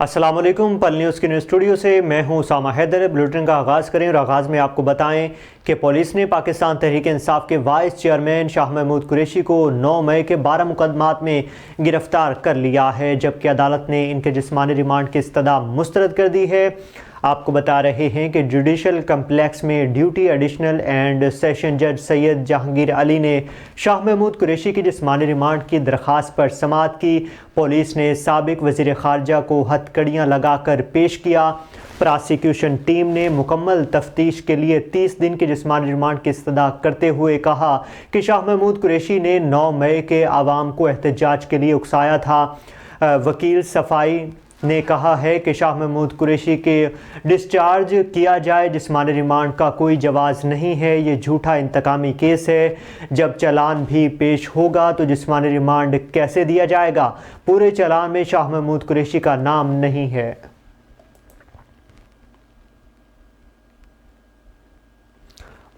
السلام علیکم، پل نیوز کے نیوز اسٹوڈیو سے میں ہوں اسامہ حیدر۔ بلیٹن کا آغاز کریں اور آغاز میں آپ کو بتائیں کہ پولیس نے پاکستان تحریک انصاف کے وائس چیئرمین شاہ محمود قریشی کو 9 مئی کے 12 مقدمات میں گرفتار کر لیا ہے، جبکہ عدالت نے ان کے جسمانی ریمانڈ کی استدعا مسترد کر دی ہے۔ آپ کو بتا رہے ہیں کہ جوڈیشل کمپلیکس میں ڈیوٹی ایڈیشنل اینڈ سیشن جج سید جہانگیر علی نے شاہ محمود قریشی کی جسمانی ریمانڈ کی درخواست پر سماعت کی۔ پولیس نے سابق وزیر خارجہ کو ہتھکڑیاں لگا کر پیش کیا۔ پراسیکیوشن ٹیم نے مکمل تفتیش کے لیے 30 دن کی جسمانی ریمانڈ کی استدعا کرتے ہوئے کہا کہ شاہ محمود قریشی نے 9 مئی کے عوام کو احتجاج کے لیے اکسایا تھا۔ وکیل صفائی نے کہا ہے کہ شاہ محمود قریشی کے ڈسچارج کیا جائے، جسمانی ریمانڈ کا کوئی جواز نہیں ہے، یہ جھوٹا انتقامی کیس ہے۔ جب چالان بھی پیش ہوگا تو جسمانی ریمانڈ کیسے دیا جائے گا؟ پورے چالان میں شاہ محمود قریشی کا نام نہیں ہے۔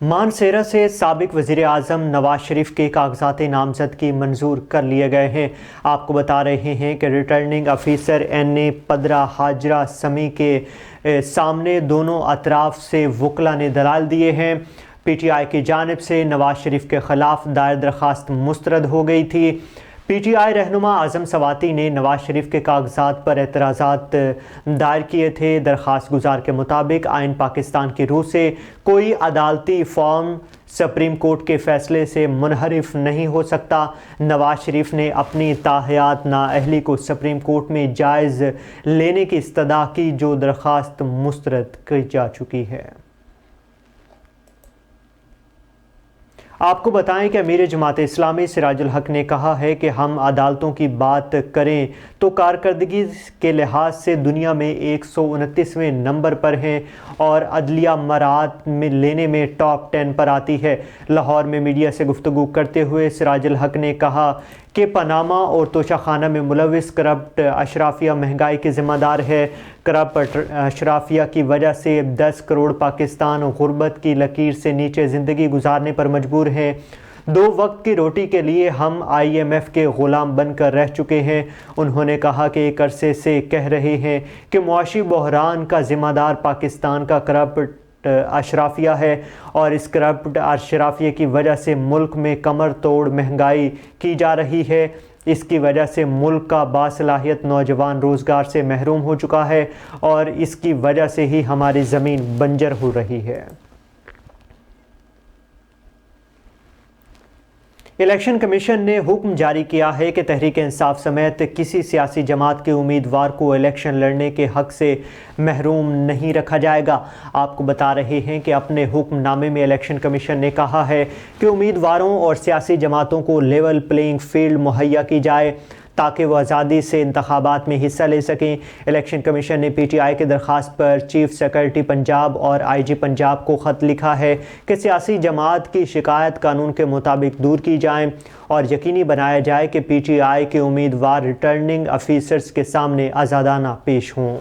مانسیرہ سے سابق وزیر اعظم نواز شریف کے کاغذات نامزدگی منظور کر لیے گئے ہیں۔ آپ کو بتا رہے ہیں کہ ریٹرننگ افیسر این پدرا ہاجرہ سمی کے سامنے دونوں اطراف سے وکلاء نے دلائل دیے ہیں۔ پی ٹی آئی کی جانب سے نواز شریف کے خلاف دائر درخواست مسترد ہو گئی تھی۔ پی ٹی آئی رہنما اعظم سواتی نے نواز شریف کے کاغذات پر اعتراضات دائر کیے تھے۔ درخواست گزار کے مطابق آئین پاکستان کی روح سے کوئی عدالتی فارم سپریم کورٹ کے فیصلے سے منحرف نہیں ہو سکتا۔ نواز شریف نے اپنی تاحیات نااہلی کو سپریم کورٹ میں جائز لینے کی استدعا کی، جو درخواست مسترد کی جا چکی ہے۔ آپ کو بتائیں کہ امیر جماعت اسلامی سراج الحق نے کہا ہے کہ ہم عدالتوں کی بات کریں تو کارکردگی کے لحاظ سے دنیا میں 129ویں نمبر پر ہیں اور عدلیہ مراعات میں لینے میں ٹاپ 10 پر آتی ہے۔ لاہور میں میڈیا سے گفتگو کرتے ہوئے سراج الحق نے کہا کہ پاناما اور توشہ خانہ میں ملوث کرپٹ اشرافیہ مہنگائی کی ذمہ دار ہے۔ کرپٹ اشرافیہ کی وجہ سے 10 کروڑ پاکستان غربت کی لکیر سے نیچے زندگی گزارنے پر مجبور ہیں۔ 2 وقت کی روٹی کے لیے ہم IMF کے غلام بن کر رہ چکے ہیں۔ انہوں نے کہا کہ ایک عرصے سے کہہ رہے ہیں کہ معاشی بحران کا ذمہ دار پاکستان کا کرپٹ اشرافیہ ہے اور اس کرپٹ اشرافیہ کی وجہ سے ملک میں کمر توڑ مہنگائی کی جا رہی ہے۔ اس کی وجہ سے ملک کا باصلاحیت نوجوان روزگار سے محروم ہو چکا ہے اور اس کی وجہ سے ہی ہماری زمین بنجر ہو رہی ہے۔ الیکشن کمیشن نے حکم جاری کیا ہے کہ تحریک انصاف سمیت کسی سیاسی جماعت کے امیدوار کو الیکشن لڑنے کے حق سے محروم نہیں رکھا جائے گا۔ آپ کو بتا رہے ہیں کہ اپنے حکم نامے میں الیکشن کمیشن نے کہا ہے کہ امیدواروں اور سیاسی جماعتوں کو لیول پلینگ فیلڈ مہیا کی جائے تاکہ وہ آزادی سے انتخابات میں حصہ لے سکیں۔ الیکشن کمیشن نے پی ٹی آئی کی درخواست پر چیف سیکرٹری پنجاب اور IG پنجاب کو خط لکھا ہے کہ سیاسی جماعت کی شکایت قانون کے مطابق دور کی جائیں اور یقینی بنایا جائے کہ پی ٹی آئی کے امیدوار ریٹرننگ افیسرز کے سامنے آزادانہ پیش ہوں۔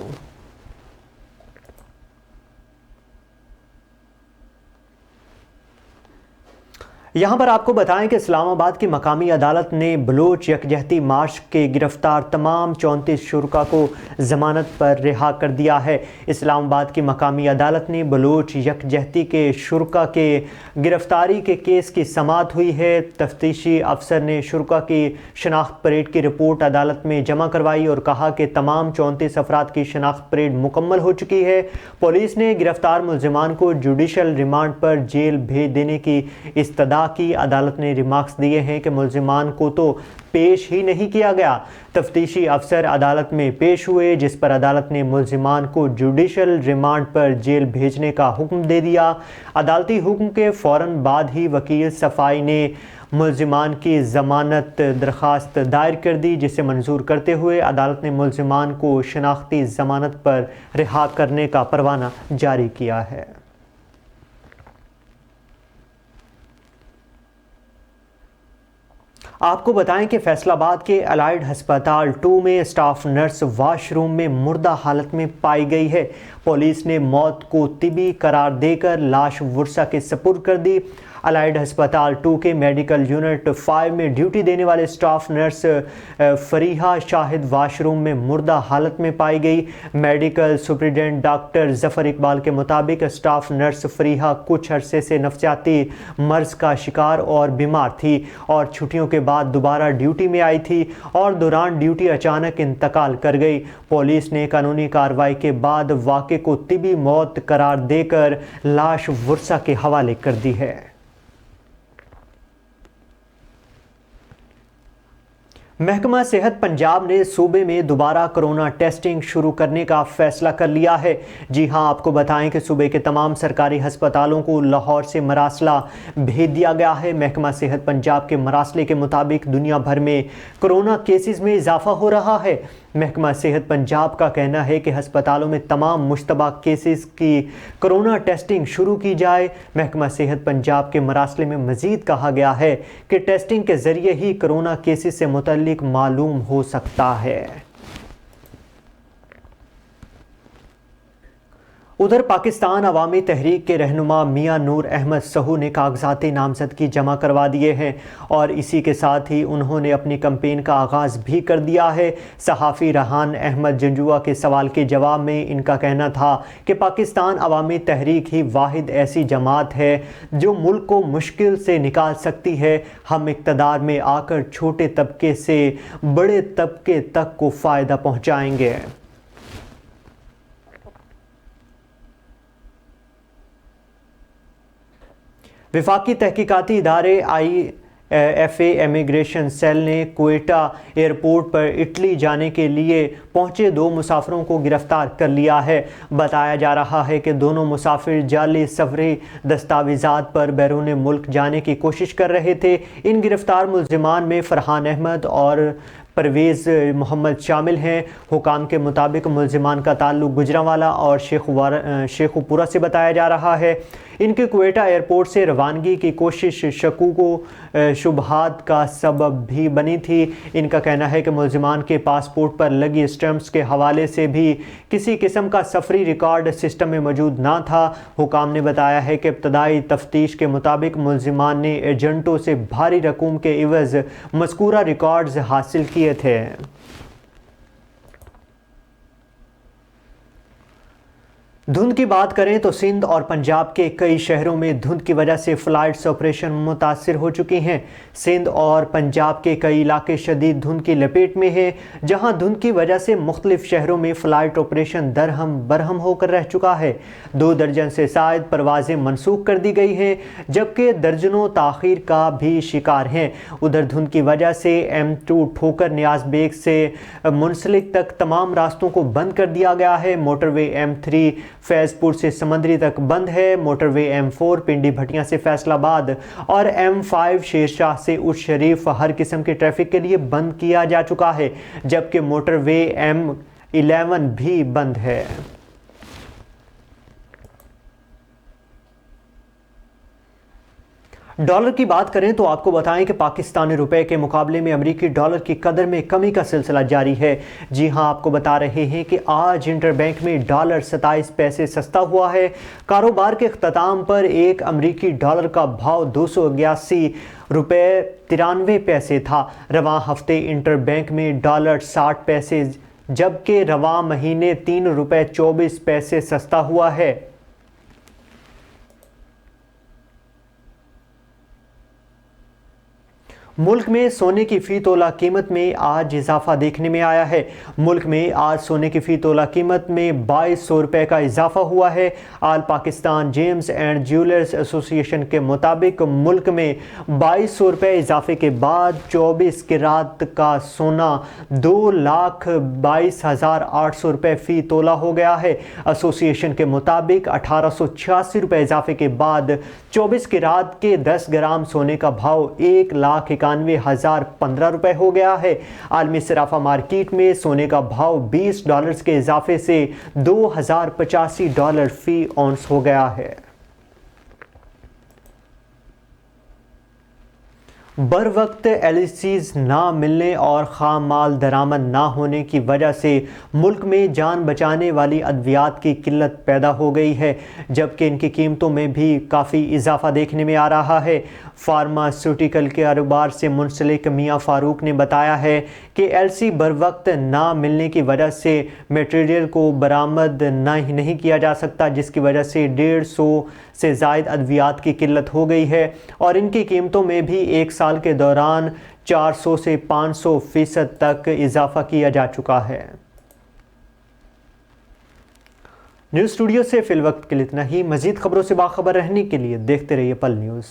یہاں پر آپ کو بتائیں کہ اسلام آباد کی مقامی عدالت نے بلوچ یکجہتی مارچ کے گرفتار تمام 34 شرکاء کو ضمانت پر رہا کر دیا ہے۔ اسلام آباد کی مقامی عدالت نے بلوچ یکجہتی کے شرکاء کے گرفتاری کے کیس کی سماعت ہوئی ہے۔ تفتیشی افسر نے شرکاء کی شناخت پریڈ کی رپورٹ عدالت میں جمع کروائی اور کہا کہ تمام 34 افراد کی شناخت پریڈ مکمل ہو چکی ہے۔ پولیس نے گرفتار ملزمان کو جوڈیشل ریمانڈ پر جیل بھیج دینے کی استدعا کی۔ عدالت نے ریمارکس دیے ہیں کہ ملزمان کو تو پیش ہی نہیں کیا گیا۔ تفتیشی افسر عدالت میں پیش ہوئے جس پر عدالت نے ملزمان کو جوڈیشل ریمانڈ پر جیل بھیجنے کا حکم دے دیا۔ عدالتی حکم کے فوراً بعد ہی وکیل صفائی نے ملزمان کی ضمانت درخواست دائر کر دی، جسے منظور کرتے ہوئے عدالت نے ملزمان کو شناختی ضمانت پر رہا کرنے کا پروانہ جاری کیا ہے۔ آپ کو بتائیں کہ فیصل آباد کے الائیڈ ہسپتال 2 میں سٹاف نرس واش روم میں مردہ حالت میں پائی گئی ہے۔ پولیس نے موت کو طبی قرار دے کر لاش ورثہ کے سپرد کر دی۔ الائیڈ ہسپتال 2 کے میڈیکل یونٹ 5 میں ڈیوٹی دینے والے سٹاف نرس فریحہ شاہد واش روم میں مردہ حالت میں پائی گئی۔ میڈیکل سپرنٹینڈنٹ ڈاکٹر ظفر اقبال کے مطابق سٹاف نرس فریحہ کچھ عرصے سے نفسیاتی مرض کا شکار اور بیمار تھی اور چھٹیوں کے بعد دوبارہ ڈیوٹی میں آئی تھی اور دوران ڈیوٹی اچانک انتقال کر گئی۔ پولیس نے قانونی کارروائی کے بعد واقعے کو طبی موت قرار دے کر لاش ورثہ کے حوالے کر دی ہے۔ محکمہ صحت پنجاب نے صوبے میں دوبارہ کرونا ٹیسٹنگ شروع کرنے کا فیصلہ کر لیا ہے۔ جی ہاں، آپ کو بتائیں کہ صوبے کے تمام سرکاری ہسپتالوں کو لاہور سے مراسلہ بھیج دیا گیا ہے۔ محکمہ صحت پنجاب کے مراسلے کے مطابق دنیا بھر میں کرونا کیسز میں اضافہ ہو رہا ہے۔ محکمہ صحت پنجاب کا کہنا ہے کہ ہسپتالوں میں تمام مشتبہ کیسز کی کرونا ٹیسٹنگ شروع کی جائے۔ محکمہ صحت پنجاب کے مراسلے میں مزید کہا گیا ہے کہ ٹیسٹنگ کے ذریعے ہی کرونا کیسز سے متعلق معلوم ہو سکتا ہے۔ ادھر پاکستان عوامی تحریک کے رہنما میاں نور احمد سہو نے کاغذات نامزدگی جمع کروا دیے ہیں اور اسی کے ساتھ ہی انہوں نے اپنی کمپین کا آغاز بھی کر دیا ہے۔ صحافی ریحان احمد جنجوعہ کے سوال کے جواب میں ان کا کہنا تھا کہ پاکستان عوامی تحریک ہی واحد ایسی جماعت ہے جو ملک کو مشکل سے نکال سکتی ہے۔ ہم اقتدار میں آ کر چھوٹے طبقے سے بڑے طبقے تک کو فائدہ پہنچائیں گے۔ وفاقی تحقیقاتی ادارے IFA امیگریشن سیل نے کوئٹہ ایئرپورٹ پر اٹلی جانے کے لیے پہنچے 2 مسافروں کو گرفتار کر لیا ہے۔ بتایا جا رہا ہے کہ دونوں مسافر جعلی سفری دستاویزات پر بیرون ملک جانے کی کوشش کر رہے تھے۔ ان گرفتار ملزمان میں فرحان احمد اور پرویز محمد شامل ہیں۔ حکام کے مطابق ملزمان کا تعلق گجرانوالہ اور شیخوپورہ سے بتایا جا رہا ہے۔ ان کے کوئٹہ ایئرپورٹ سے روانگی کی کوشش شکوک و شبہات کا سبب بھی بنی تھی۔ ان کا کہنا ہے کہ ملزمان کے پاسپورٹ پر لگی اسٹمپس کے حوالے سے بھی کسی قسم کا سفری ریکارڈ سسٹم میں موجود نہ تھا۔ حکام نے بتایا ہے کہ ابتدائی تفتیش کے مطابق ملزمان نے ایجنٹوں سے بھاری رقوم کے عوض مذکورہ ریکارڈز حاصل کیے تھے۔ دھند کی بات کریں تو سندھ اور پنجاب کے کئی شہروں میں دھند کی وجہ سے فلائٹس آپریشن متاثر ہو چکی ہیں۔ سندھ اور پنجاب کے کئی علاقے شدید دھند کی لپیٹ میں ہیں، جہاں دھند کی وجہ سے مختلف شہروں میں فلائٹ آپریشن درہم برہم ہو کر رہ چکا ہے۔ 2 درجن سے زائد پروازیں منسوخ کر دی گئی ہیں، جبکہ درجنوں تاخیر کا بھی شکار ہیں۔ ادھر دھند کی وجہ سے M2 ٹھوکر نیاز بیگ سے منسلک تک تمام راستوں کو بند کر دیا گیا ہے۔ موٹر وے M3 فیض پور سے سمندری تک بند ہے۔ موٹر وے M4 پنڈی بھٹیاں سے فیصل آباد اور M5 شیر شاہ سے اش شریف ہر قسم کے ٹریفک کے لیے بند کیا جا چکا ہے، جبکہ موٹر وے M11 بھی بند ہے۔ ڈالر کی بات کریں تو آپ کو بتائیں کہ پاکستانی روپے کے مقابلے میں امریکی ڈالر کی قدر میں کمی کا سلسلہ جاری ہے۔ جی ہاں، آپ کو بتا رہے ہیں کہ آج انٹر بینک میں ڈالر 27 پیسے سستا ہوا ہے۔ کاروبار کے اختتام پر ایک امریکی ڈالر کا بھاؤ 281 روپے 93 پیسے تھا۔ رواں ہفتے انٹر بینک میں ڈالر 60 پیسے جبکہ رواں مہینے 3 روپے 24 پیسے سستا ہوا ہے۔ ملک میں سونے کی فی تولہ قیمت میں آج اضافہ دیکھنے میں آیا ہے۔ ملک میں آج سونے کی فی تولہ قیمت میں 2200 روپے کا اضافہ ہوا ہے۔ آل پاکستان جیمز اینڈ جیولرز ایسوسی ایشن کے مطابق ملک میں 2200 روپے اضافے کے بعد 24 کیرات کا سونا 2,22,800 روپے فی تولہ ہو گیا ہے۔ ایسوسی ایشن کے مطابق 1886 روپے اضافے کے بعد 24 کیرات کے 10 گرام سونے کا بھاؤ 1,91,015 روپے ہو گیا ہے۔ عالمی صرافہ مارکیٹ میں سونے کا بھاؤ $20 کے اضافے سے $2,085 فی اونس ہو گیا ہے۔ بر وقت LCs نہ ملنے اور خام مال درآمد نہ ہونے کی وجہ سے ملک میں جان بچانے والی ادویات کی قلت پیدا ہو گئی ہے، جبکہ ان کی قیمتوں میں بھی کافی اضافہ دیکھنے میں آ رہا ہے۔ فارماسیوٹیکل کے کاروبار سے منسلک میاں فاروق نے بتایا ہے کہ LC بر وقت نہ ملنے کی وجہ سے میٹیریل کو برآمد نہیں کیا جا سکتا، جس کی وجہ سے 150 سے زائد ادویات کی قلت ہو گئی ہے اور ان کی قیمتوں میں بھی ایک سال کے دوران 400 سے 500% تک اضافہ کیا جا چکا ہے۔ نیوز اسٹوڈیو سے فی الوقت کے لیے اتنا ہی۔ مزید خبروں سے باخبر رہنے کے لیے دیکھتے رہیے پل نیوز۔